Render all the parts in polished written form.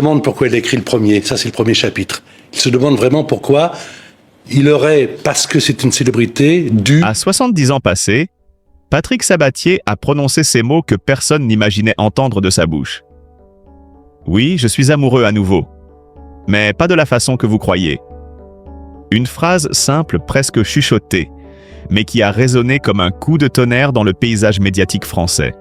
demande pourquoi il a écrit le premier. Ça, c'est le premier chapitre. Il se demande vraiment pourquoi il aurait, parce que c'est une célébrité, dû... À 70 ans passés, Patrick Sabatier a prononcé ces mots que personne n'imaginait entendre de sa bouche. Oui, je suis amoureux à nouveau, mais pas de la façon que vous croyez. Une phrase simple, presque chuchotée, mais qui a résonné comme un coup de tonnerre dans le paysage médiatique français.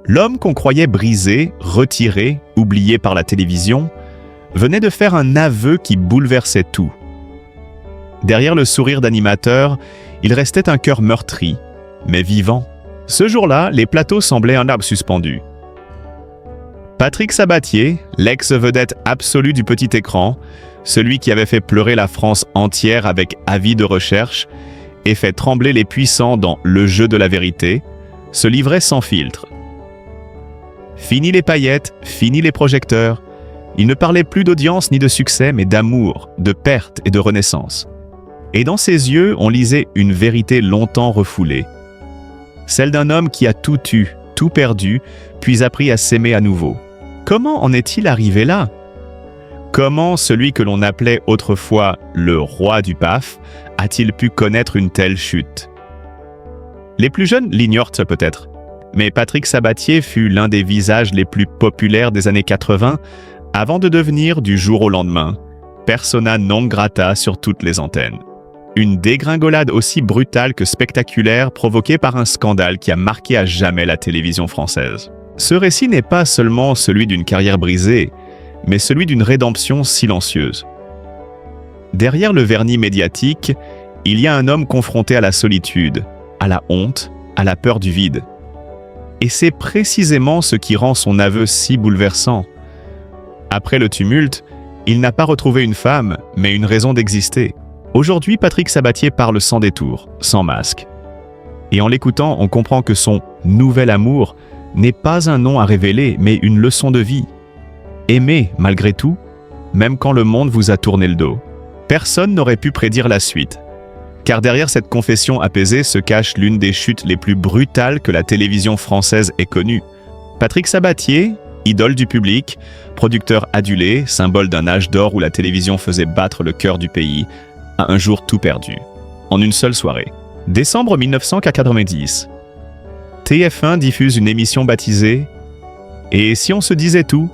L'homme qu'on croyait brisé, retiré, oublié par la télévision, venait de faire un aveu qui bouleversait tout. Derrière le sourire d'animateur, il restait un cœur meurtri, mais vivant. Ce jour-là, les plateaux semblaient un arbre suspendu. Patrick Sabatier, l'ex-vedette absolue du petit écran, celui qui avait fait pleurer la France entière avec avis de recherche et fait trembler les puissants dans Le jeu de la vérité, se livrait sans filtre. Fini les paillettes, fini les projecteurs. Il ne parlait plus d'audience ni de succès, mais d'amour, de perte et de renaissance. Et dans ses yeux, on lisait une vérité longtemps refoulée. Celle d'un homme qui a tout eu, tout perdu, puis appris à s'aimer à nouveau. Comment en est-il arrivé là? Comment celui que l'on appelait autrefois le roi du PAF a-t-il pu connaître une telle chute? Les plus jeunes l'ignorent peut-être, mais Patrick Sabatier fut l'un des visages les plus populaires des années 80 avant de devenir, du jour au lendemain, persona non grata sur toutes les antennes. Une dégringolade aussi brutale que spectaculaire provoquée par un scandale qui a marqué à jamais la télévision française. Ce récit n'est pas seulement celui d'une carrière brisée, mais celui d'une rédemption silencieuse. Derrière le vernis médiatique, il y a un homme confronté à la solitude, à la honte, à la peur du vide. Et c'est précisément ce qui rend son aveu si bouleversant. Après le tumulte, il n'a pas retrouvé une femme, mais une raison d'exister. Aujourd'hui, Patrick Sabatier parle sans détour, sans masque. Et en l'écoutant, on comprend que son « nouvel amour » n'est pas un nom à révéler, mais une leçon de vie. Aimer, malgré tout, même quand le monde vous a tourné le dos. Personne n'aurait pu prédire la suite. Car derrière cette confession apaisée se cache l'une des chutes les plus brutales que la télévision française ait connues. Patrick Sabatier, idole du public, producteur adulé, symbole d'un âge d'or où la télévision faisait battre le cœur du pays, a un jour tout perdu, en une seule soirée. Décembre 1990. TF1 diffuse une émission baptisée « Et si on se disait tout ?»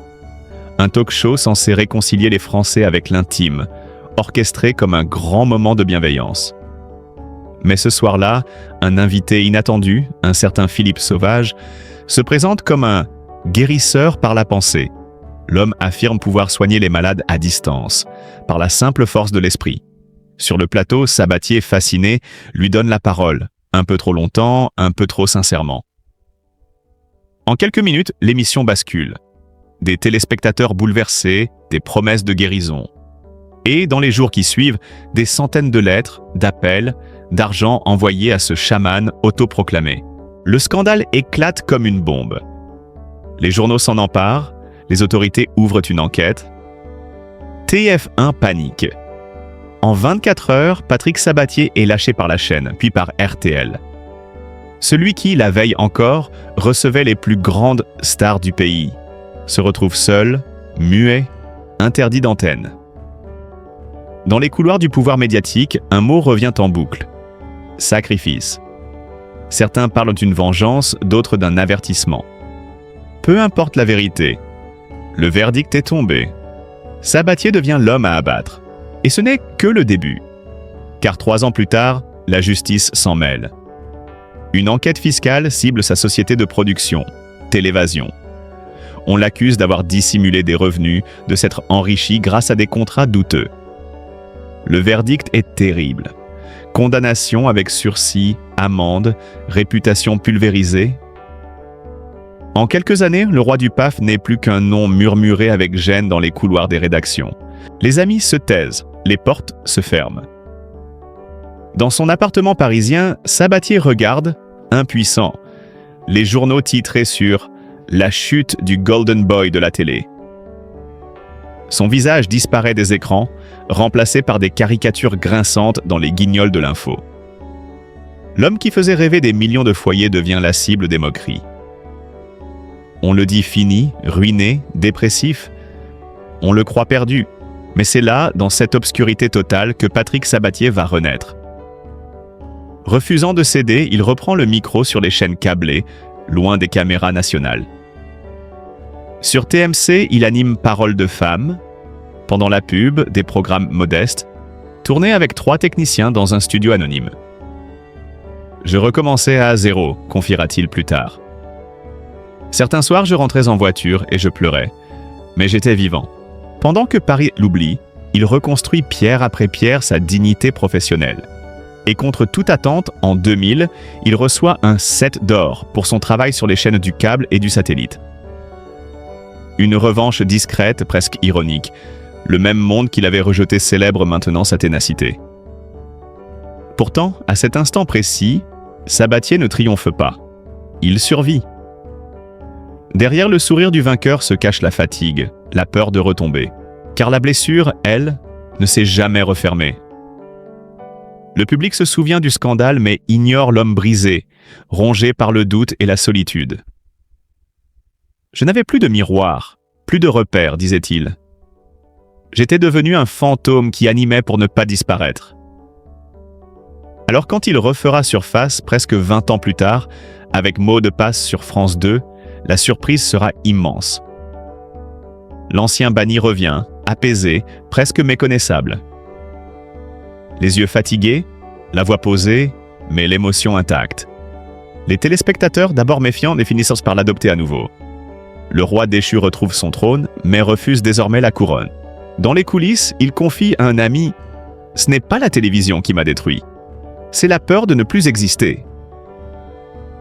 Un talk-show censé réconcilier les Français avec l'intime, orchestré comme un grand moment de bienveillance. Mais ce soir-là, un invité inattendu, un certain Philippe Sauvage, se présente comme un guérisseur par la pensée. L'homme affirme pouvoir soigner les malades à distance, par la simple force de l'esprit. Sur le plateau, Sabatier, fasciné, lui donne la parole, un peu trop longtemps, un peu trop sincèrement. En quelques minutes, l'émission bascule. Des téléspectateurs bouleversés, des promesses de guérison. Et, dans les jours qui suivent, des centaines de lettres, d'appels, d'argent envoyés à ce chaman autoproclamé. Le scandale éclate comme une bombe. Les journaux s'en emparent, les autorités ouvrent une enquête. TF1 panique. En 24 heures, Patrick Sabatier est lâché par la chaîne, puis par RTL. Celui qui, la veille encore, recevait les plus grandes stars du pays, se retrouve seul, muet, interdit d'antenne. Dans les couloirs du pouvoir médiatique, un mot revient en boucle. Sacrifice. Certains parlent d'une vengeance, d'autres d'un avertissement. Peu importe la vérité. Le verdict est tombé. Sabatier devient l'homme à abattre. Et ce n'est que le début. Car 3 ans plus tard, la justice s'en mêle. Une enquête fiscale cible sa société de production, Télévasion. On l'accuse d'avoir dissimulé des revenus, de s'être enrichi grâce à des contrats douteux. Le verdict est terrible. Condamnation avec sursis, amende, réputation pulvérisée. En quelques années, le roi du PAF n'est plus qu'un nom murmuré avec gêne dans les couloirs des rédactions. Les amis se taisent, les portes se ferment. Dans son appartement parisien, Sabatier regarde, impuissant, les journaux titrés sur « La chute du Golden Boy de la télé ». Son visage disparaît des écrans, remplacé par des caricatures grinçantes dans les guignols de l'info. L'homme qui faisait rêver des millions de foyers devient la cible des moqueries. On le dit fini, ruiné, dépressif, On le croit perdu. Mais c'est là, dans cette obscurité totale, que Patrick Sabatier va renaître. Refusant de céder, il reprend le micro sur les chaînes câblées, loin des caméras nationales. Sur TMC, il anime Paroles de femmes. Pendant la pub, des programmes modestes, tournés avec 3 techniciens dans un studio anonyme. Je recommençais à zéro, confiera-t-il plus tard. Certains soirs, je rentrais en voiture et je pleurais. Mais j'étais vivant. Pendant que Paris l'oublie, il reconstruit pierre après pierre sa dignité professionnelle. Et contre toute attente, en 2000, il reçoit un 7 d'or pour son travail sur les chaînes du câble et du satellite. Une revanche discrète, presque ironique. Le même monde qu'il avait rejeté célèbre maintenant sa ténacité. Pourtant, à cet instant précis, Sabatier ne triomphe pas. Il survit. Derrière le sourire du vainqueur se cache la fatigue, la peur de retomber. Car la blessure, elle, ne s'est jamais refermée. Le public se souvient du scandale mais ignore l'homme brisé, rongé par le doute et la solitude. Je n'avais plus de miroir, plus de repères, disait-il. J'étais devenu un fantôme qui animait pour ne pas disparaître. Alors quand il refera surface presque 20 ans plus tard, avec Mots de passe sur France 2, la surprise sera immense. L'ancien banni revient, apaisé, presque méconnaissable. Les yeux fatigués, la voix posée, mais l'émotion intacte. Les téléspectateurs, d'abord méfiants, mais finissant par l'adopter à nouveau. Le roi déchu retrouve son trône, mais refuse désormais la couronne. Dans les coulisses, il confie à un ami « Ce n'est pas la télévision qui m'a détruit. C'est la peur de ne plus exister. »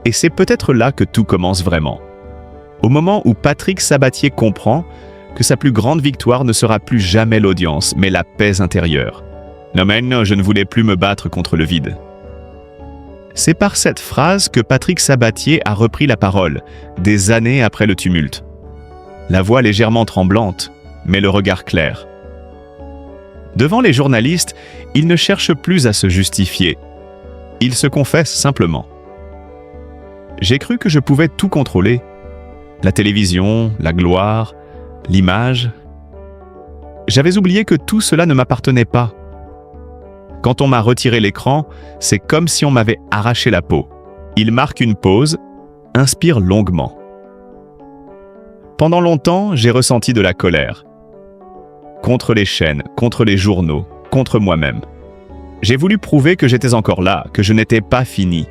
Et c'est peut-être là que tout commence vraiment. Au moment où Patrick Sabatier comprend que sa plus grande victoire ne sera plus jamais l'audience, mais la paix intérieure. Non, maintenant, je ne voulais plus me battre contre le vide. C'est par cette phrase que Patrick Sabatier a repris la parole, des années après le tumulte. La voix légèrement tremblante, mais le regard clair. Devant les journalistes, il ne cherche plus à se justifier. Il se confesse simplement. J'ai cru que je pouvais tout contrôler. La télévision, la gloire, l'image. J'avais oublié que tout cela ne m'appartenait pas. Quand on m'a retiré l'écran, c'est comme si on m'avait arraché la peau. Il marque une pause, inspire longuement. Pendant longtemps, j'ai ressenti de la colère. Contre les chaînes, contre les journaux, contre moi-même. J'ai voulu prouver que j'étais encore là, que je n'étais pas fini.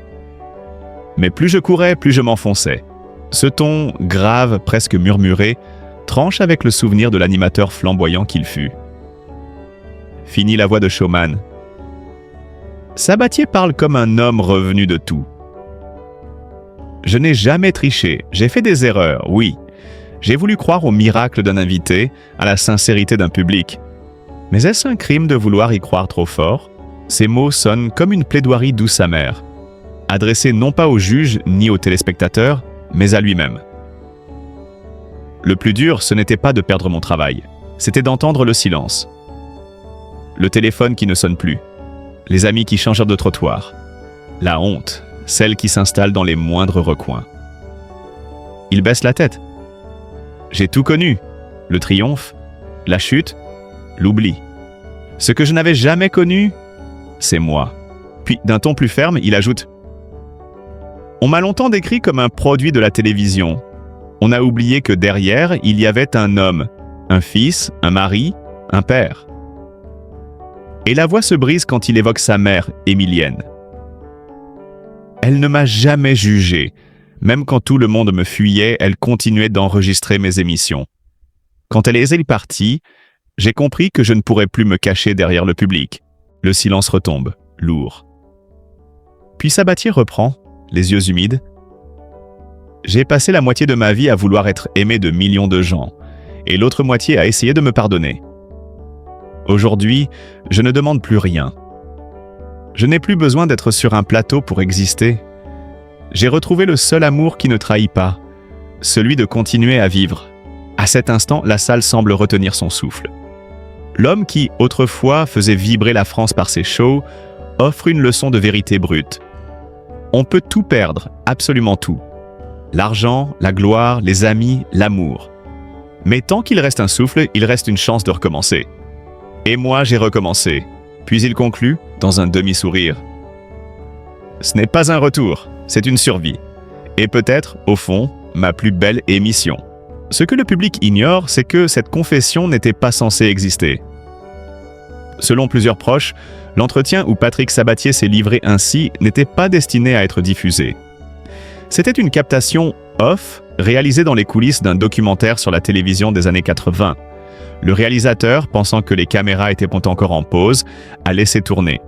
Mais plus je courais, plus je m'enfonçais. Ce ton, grave, presque murmuré, tranche avec le souvenir de l'animateur flamboyant qu'il fut. Fini la voix de showman. Sabatier parle comme un homme revenu de tout. Je n'ai jamais triché, j'ai fait des erreurs, oui. J'ai voulu croire au miracle d'un invité, à la sincérité d'un public. Mais est-ce un crime de vouloir y croire trop fort? Ces mots sonnent comme une plaidoirie douce amère, adressée non pas au juge ni aux téléspectateurs, mais à lui-même. Le plus dur, ce n'était pas de perdre mon travail, c'était d'entendre le silence. Le téléphone qui ne sonne plus, les amis qui changèrent de trottoir, la honte, celle qui s'installe dans les moindres recoins. Il baisse la tête. J'ai tout connu, le triomphe, la chute, l'oubli. Ce que je n'avais jamais connu, c'est moi. Puis, d'un ton plus ferme, il ajoute « On m'a longtemps décrit comme un produit de la télévision. On a oublié que derrière, il y avait un homme, un fils, un mari, un père. » Et la voix se brise quand il évoque sa mère, Émilienne. Elle ne m'a jamais jugé. Même quand tout le monde me fuyait, elle continuait d'enregistrer mes émissions. Quand elle est partie, j'ai compris que je ne pourrais plus me cacher derrière le public. Le silence retombe, lourd. Puis Sabatier reprend, les yeux humides. J'ai passé la moitié de ma vie à vouloir être aimé de millions de gens, et l'autre moitié à essayer de me pardonner. Aujourd'hui, je ne demande plus rien. Je n'ai plus besoin d'être sur un plateau pour exister. J'ai retrouvé le seul amour qui ne trahit pas, celui de continuer à vivre. À cet instant, la salle semble retenir son souffle. L'homme qui, autrefois, faisait vibrer la France par ses shows, offre une leçon de vérité brute. On peut tout perdre, absolument tout. L'argent, la gloire, les amis, l'amour. Mais tant qu'il reste un souffle, il reste une chance de recommencer. Et moi, j'ai recommencé. Puis il conclut, dans un demi-sourire. Ce n'est pas un retour, c'est une survie. Et peut-être, au fond, ma plus belle émission. Ce que le public ignore, c'est que cette confession n'était pas censée exister. Selon plusieurs proches, l'entretien où Patrick Sabatier s'est livré ainsi n'était pas destiné à être diffusé. C'était une captation off réalisée dans les coulisses d'un documentaire sur la télévision des années 80. Le réalisateur, pensant que les caméras étaient encore en pause, a laissé tourner.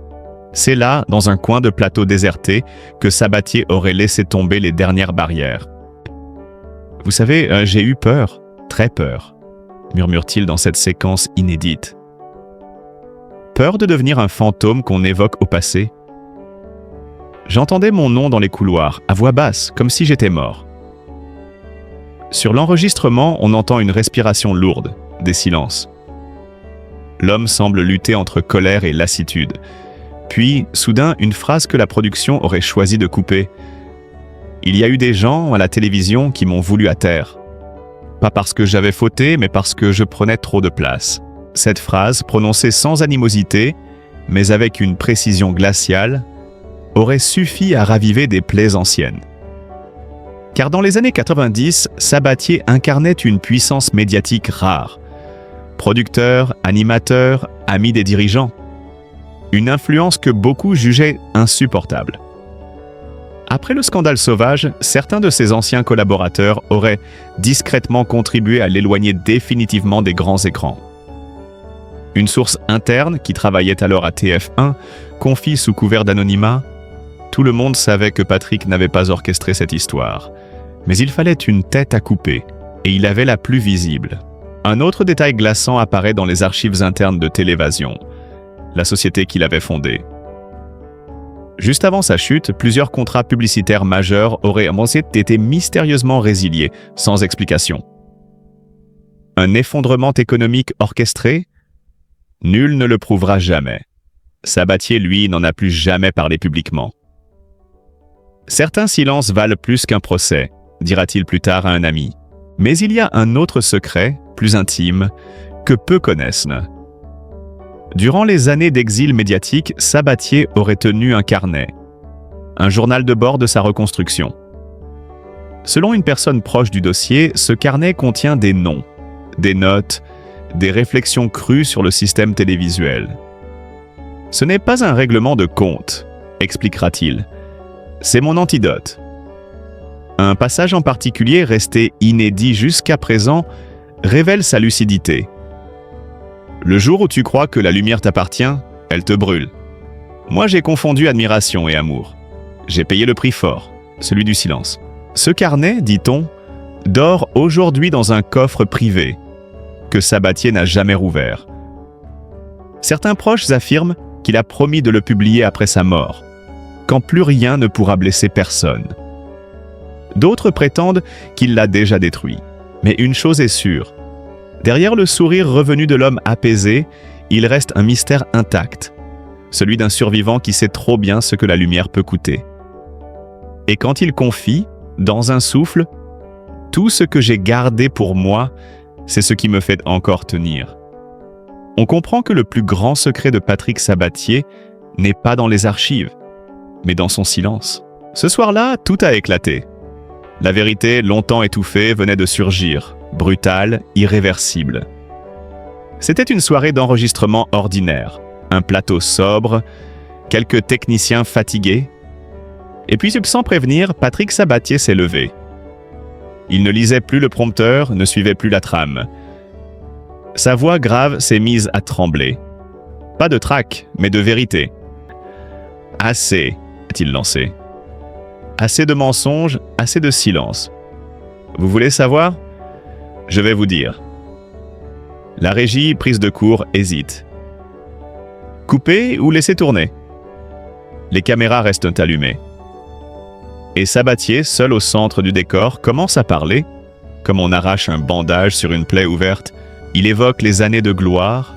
C'est là, dans un coin de plateau déserté, que Sabatier aurait laissé tomber les dernières barrières. « Vous savez, j'ai eu peur, très peur », murmure-t-il dans cette séquence inédite. Peur de devenir un fantôme qu'on évoque au passé. J'entendais mon nom dans les couloirs, à voix basse, comme si j'étais mort. Sur l'enregistrement, on entend une respiration lourde, des silences. L'homme semble lutter entre colère et lassitude. Puis, soudain, une phrase que la production aurait choisi de couper. Il y a eu des gens à la télévision qui m'ont voulu à terre. Pas parce que j'avais fauté, mais parce que je prenais trop de place. Cette phrase, prononcée sans animosité, mais avec une précision glaciale, aurait suffi à raviver des plaies anciennes. Car dans les années 90, Sabatier incarnait une puissance médiatique rare. Producteur, animateur, ami des dirigeants. Une influence que beaucoup jugeaient insupportable. Après le scandale Sauvage, certains de ses anciens collaborateurs auraient discrètement contribué à l'éloigner définitivement des grands écrans. Une source interne, qui travaillait alors à TF1, confie sous couvert d'anonymat « Tout le monde savait que Patrick n'avait pas orchestré cette histoire. Mais il fallait une tête à couper, et il avait la plus visible. » Un autre détail glaçant apparaît dans les archives internes de Télévasion, la société qu'il avait fondée. Juste avant sa chute, plusieurs contrats publicitaires majeurs auraient été mystérieusement résiliés, sans explication. Un effondrement économique orchestré ? Nul ne le prouvera jamais. Sabatier, lui, n'en a plus jamais parlé publiquement. Certains silences valent plus qu'un procès, dira-t-il plus tard à un ami. Mais il y a un autre secret, plus intime, que peu connaissent. Durant les années d'exil médiatique, Sabatier aurait tenu un carnet, un journal de bord de sa reconstruction. Selon une personne proche du dossier, ce carnet contient des noms, des notes, des réflexions crues sur le système télévisuel. Ce n'est pas un règlement de compte, expliquera-t-il. C'est mon antidote. Un passage en particulier, resté inédit jusqu'à présent, révèle sa lucidité. Le jour où tu crois que la lumière t'appartient, elle te brûle. Moi, j'ai confondu admiration et amour. J'ai payé le prix fort, celui du silence. Ce carnet, dit-on, dort aujourd'hui dans un coffre privé que Sabatier n'a jamais rouvert. Certains proches affirment qu'il a promis de le publier après sa mort, quand plus rien ne pourra blesser personne. D'autres prétendent qu'il l'a déjà détruit. Mais une chose est sûre, derrière le sourire revenu de l'homme apaisé, il reste un mystère intact, celui d'un survivant qui sait trop bien ce que la lumière peut coûter. Et quand il confie, dans un souffle, « Tout ce que j'ai gardé pour moi, c'est ce qui me fait encore tenir », on comprend que le plus grand secret de Patrick Sabatier n'est pas dans les archives, mais dans son silence. Ce soir-là, tout a éclaté. La vérité, longtemps étouffée, venait de surgir, brutale, irréversible. C'était une soirée d'enregistrement ordinaire, un plateau sobre, quelques techniciens fatigués. Et puis, sans prévenir, Patrick Sabatier s'est levé. Il ne lisait plus le prompteur, ne suivait plus la trame. Sa voix grave s'est mise à trembler. Pas de trac, mais de vérité. « Assez », a-t-il lancé. Assez de mensonges, assez de silence. Vous voulez savoir ? Je vais vous dire. La régie, prise de court, hésite. Couper ou laisser tourner ? Les caméras restent allumées. Et Sabatier, seul au centre du décor, commence à parler, comme on arrache un bandage sur une plaie ouverte. Il évoque les années de gloire,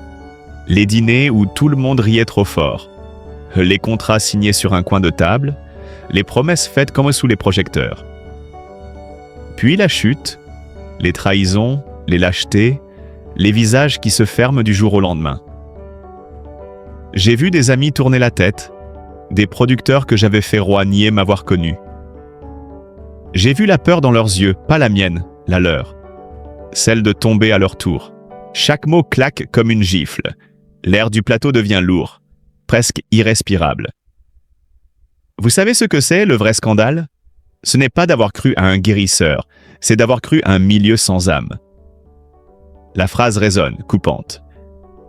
les dîners où tout le monde riait trop fort, les contrats signés sur un coin de table, les promesses faites comme sous les projecteurs. Puis la chute, les trahisons, les lâchetés, les visages qui se ferment du jour au lendemain. J'ai vu des amis tourner la tête, des producteurs que j'avais fait roi nier m'avoir connu. J'ai vu la peur dans leurs yeux, pas la mienne, la leur. Celle de tomber à leur tour. Chaque mot claque comme une gifle. L'air du plateau devient lourd, presque irrespirable. Vous savez ce que c'est, le vrai scandale? Ce n'est pas d'avoir cru à un guérisseur, c'est d'avoir cru à un milieu sans âme. La phrase résonne, coupante.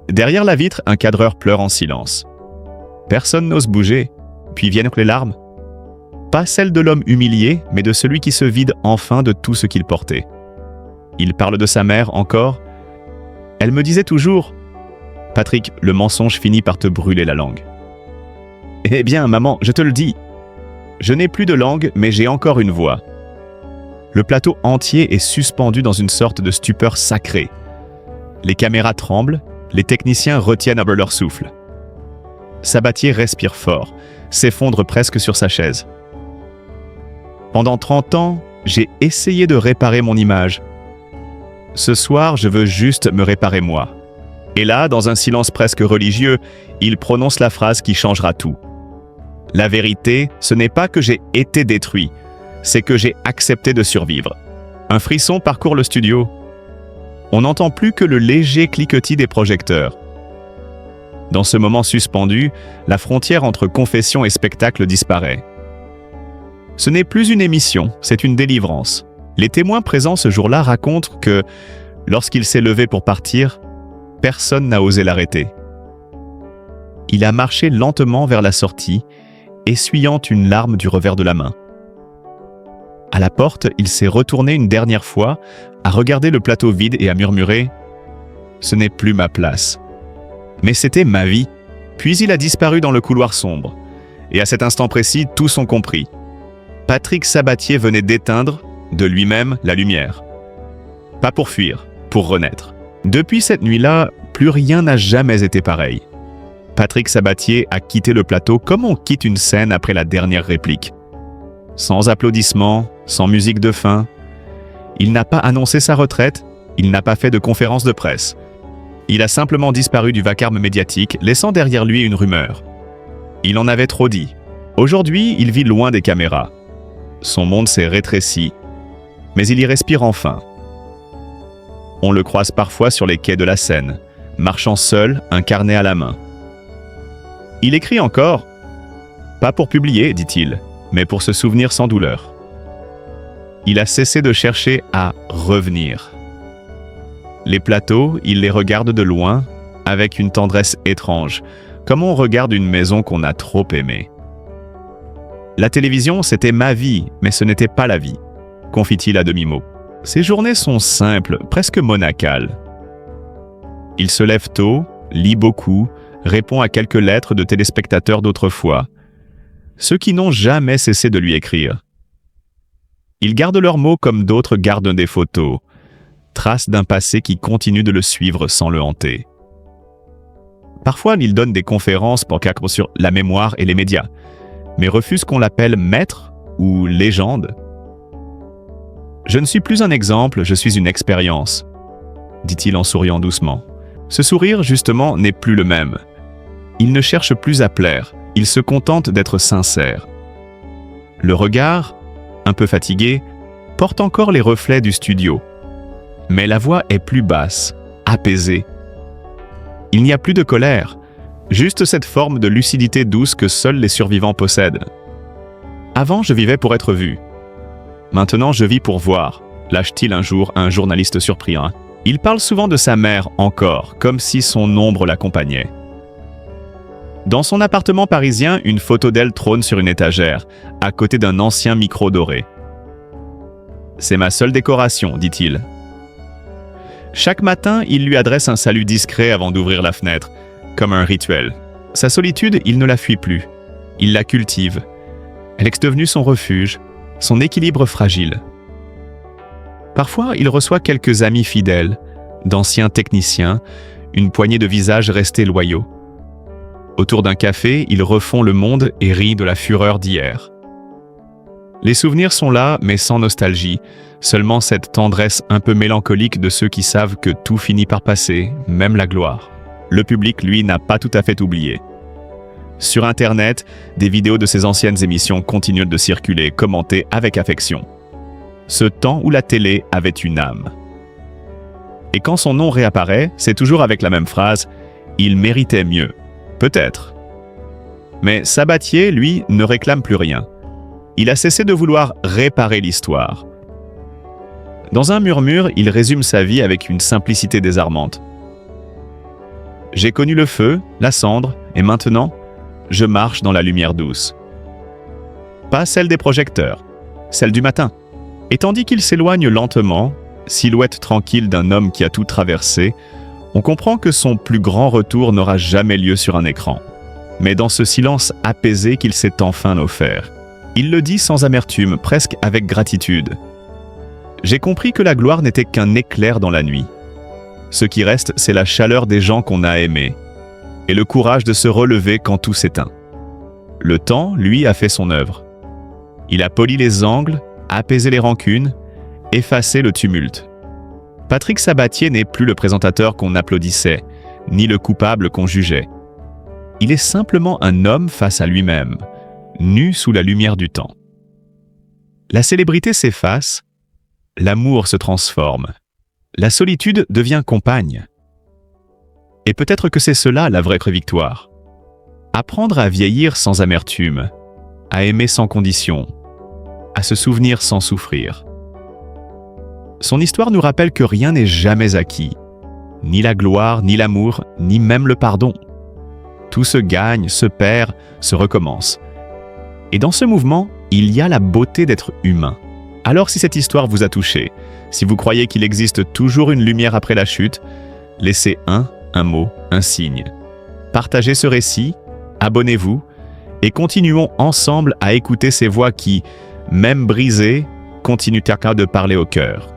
Derrière la vitre, un cadreur pleure en silence. Personne n'ose bouger, puis viennent les larmes. Pas celles de l'homme humilié, mais de celui qui se vide enfin de tout ce qu'il portait. Il parle de sa mère encore. Elle me disait toujours « Patrick, le mensonge finit par te brûler la langue. » Eh bien, maman, je te le dis. Je n'ai plus de langue, mais j'ai encore une voix. Le plateau entier est suspendu dans une sorte de stupeur sacrée. Les caméras tremblent, les techniciens retiennent à leur souffle. Sabatier respire fort, s'effondre presque sur sa chaise. Pendant 30 ans, j'ai essayé de réparer mon image. Ce soir, je veux juste me réparer moi. Et là, dans un silence presque religieux, il prononce la phrase qui changera tout. La vérité, ce n'est pas que j'ai été détruit, c'est que j'ai accepté de survivre. Un frisson parcourt le studio. On n'entend plus que le léger cliquetis des projecteurs. Dans ce moment suspendu, la frontière entre confession et spectacle disparaît. Ce n'est plus une émission, c'est une délivrance. Les témoins présents ce jour-là racontent que, lorsqu'il s'est levé pour partir, personne n'a osé l'arrêter. Il a marché lentement vers la sortie, essuyant une larme du revers de la main. À la porte, il s'est retourné une dernière fois, a regardé le plateau vide et a murmuré « Ce n'est plus ma place. » Mais c'était ma vie. Puis il a disparu dans le couloir sombre. Et à cet instant précis, tous ont compris. Patrick Sabatier venait d'éteindre, de lui-même, la lumière. Pas pour fuir, pour renaître. Depuis cette nuit-là, plus rien n'a jamais été pareil. Patrick Sabatier a quitté le plateau comme on quitte une scène après la dernière réplique. Sans applaudissements, sans musique de fin. Il n'a pas annoncé sa retraite, il n'a pas fait de conférence de presse. Il a simplement disparu du vacarme médiatique, laissant derrière lui une rumeur. Il en avait trop dit. Aujourd'hui, il vit loin des caméras. Son monde s'est rétréci, mais il y respire enfin. On le croise parfois sur les quais de la Seine, marchant seul, un carnet à la main. Il écrit encore. Pas pour publier, dit-il, mais pour se souvenir sans douleur. Il a cessé de chercher à revenir. Les plateaux, il les regarde de loin, avec une tendresse étrange, comme on regarde une maison qu'on a trop aimée. La télévision, c'était ma vie, mais ce n'était pas la vie, confie-t-il à demi-mot. Ses journées sont simples, presque monacales. Il se lève tôt, lit beaucoup, répond à quelques lettres de téléspectateurs d'autrefois, ceux qui n'ont jamais cessé de lui écrire. Il garde leurs mots comme d'autres gardent des photos, traces d'un passé qui continue de le suivre sans le hanter. Parfois, il donne des conférences pour cadre sur la mémoire et les médias, mais refuse qu'on l'appelle maître ou légende. Je ne suis plus un exemple, je suis une expérience, dit-il en souriant doucement. Ce sourire, justement, n'est plus le même. Il ne cherche plus à plaire, il se contente d'être sincère. Le regard, un peu fatigué, porte encore les reflets du studio. Mais la voix est plus basse, apaisée. Il n'y a plus de colère, juste cette forme de lucidité douce que seuls les survivants possèdent. Avant, je vivais pour être vu. Maintenant, je vis pour voir, lâche-t-il un jour à un journaliste surpris. Il parle souvent de sa mère encore, comme si son ombre l'accompagnait. Dans son appartement parisien, une photo d'elle trône sur une étagère, à côté d'un ancien micro doré. « C'est ma seule décoration, dit-il. » Chaque matin, il lui adresse un salut discret avant d'ouvrir la fenêtre, comme un rituel. Sa solitude, il ne la fuit plus. Il la cultive. Elle est devenue son refuge, son équilibre fragile. Parfois, il reçoit quelques amis fidèles, d'anciens techniciens, une poignée de visages restés loyaux. Autour d'un café, ils refont le monde et rient de la fureur d'hier. Les souvenirs sont là, mais sans nostalgie, seulement cette tendresse un peu mélancolique de ceux qui savent que tout finit par passer, même la gloire. Le public, lui, n'a pas tout à fait oublié. Sur Internet, des vidéos de ces anciennes émissions continuent de circuler, commentées avec affection. Ce temps où la télé avait une âme. Et quand son nom réapparaît, c'est toujours avec la même phrase « Il méritait mieux ». Peut-être. Mais Sabatier, lui, ne réclame plus rien. Il a cessé de vouloir réparer l'histoire. Dans un murmure, il résume sa vie avec une simplicité désarmante. « J'ai connu le feu, la cendre, et maintenant, je marche dans la lumière douce. » Pas celle des projecteurs, celle du matin. Et tandis qu'il s'éloigne lentement, silhouette tranquille d'un homme qui a tout traversé, on comprend que son plus grand retour n'aura jamais lieu sur un écran. Mais dans ce silence apaisé qu'il s'est enfin offert. Il le dit sans amertume, presque avec gratitude. « J'ai compris que la gloire n'était qu'un éclair dans la nuit. Ce qui reste, c'est la chaleur des gens qu'on a aimés, et le courage de se relever quand tout s'éteint. Le temps, lui, a fait son œuvre. Il a poli les angles, apaisé les rancunes, effacé le tumulte. Patrick Sabatier n'est plus le présentateur qu'on applaudissait, ni le coupable qu'on jugeait. Il est simplement un homme face à lui-même, nu sous la lumière du temps. La célébrité s'efface, l'amour se transforme, la solitude devient compagne. Et peut-être que c'est cela la vraie victoire. Apprendre à vieillir sans amertume, à aimer sans condition, à se souvenir sans souffrir. Son histoire nous rappelle que rien n'est jamais acquis, ni la gloire, ni l'amour, ni même le pardon. Tout se gagne, se perd, se recommence. Et dans ce mouvement, il y a la beauté d'être humain. Alors si cette histoire vous a touché, si vous croyez qu'il existe toujours une lumière après la chute, laissez un mot, un signe. Partagez ce récit, abonnez-vous, et continuons ensemble à écouter ces voix qui, même brisées, continuent de parler au cœur.